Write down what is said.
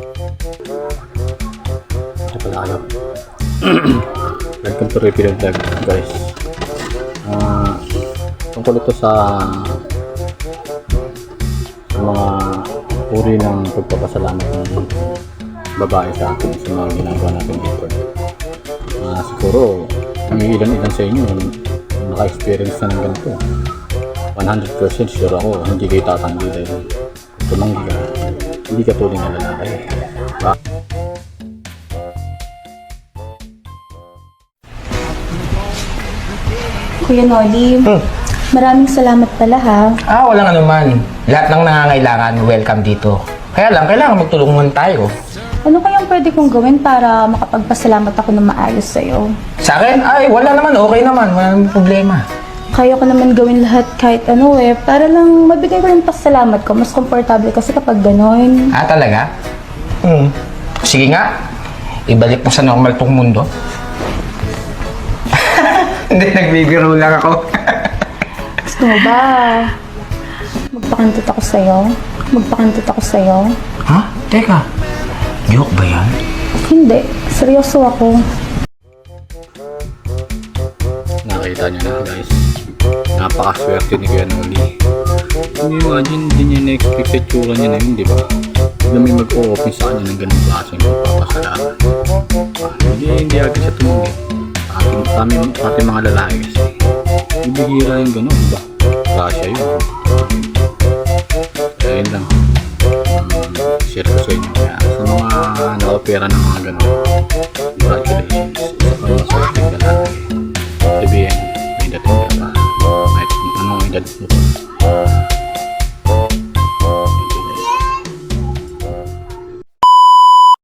Ito pala kayo. Welcome to Repeated Vlog, guys. Tungkol ito sa mga uri ng pagpapasalamat ng babae sa atin sa mga ginagawa natin dito. Siguro ang ilan sa inyo naka-experience na ng ganito. 100% sure ako hindi kayo tatanggi dahil tumanggi ka, hindi ka tuloy na lalaki. Kuya Noli, maraming salamat pala ha. Walang anuman. Lahat ng nangangailangan, welcome dito. Kaya lang, kailangan magtulungan tayo. Ano kayang pwede kong gawin para makapagpasalamat ako ng maayos sa'yo? Sa akin, wala naman. Okay naman. Wala naman problema. Kaya ko naman gawin lahat kahit ano para lang mabigay ko yung pasalamat ko. Mas komportable kasi kapag gano'n. Talaga? Sige nga. Ibalik mo sa normal tong mundo. Hindi, nagbibiro lang ako. Gusto mo ba? Magpakantot ako sa'yo? Magpakantot ako sa'yo? Ha? Teka. Joke ba yan? Hindi. Seryoso ako. Nakita nyo na, guys. Napakaswerte ni Kuya Noli. Hindi imagine, hindi niya na-expect sa tsura niya na yun, di ba? Hindi may mag-o-open sa kanya ng ganung klaseng pagpapasalamat. Hindi agad siya tumunggi. Sa ating mga lalaki kasi ibihira yung gano'n, diba? Rasya yun. Kaya yun lang. Share ko sa inyo. Kaya sa mga nakapera ng mga gano'n, congratulations. Isa pa mga swerte ka lalaki. Sabihin, may dating ka pa. May edad mo pa.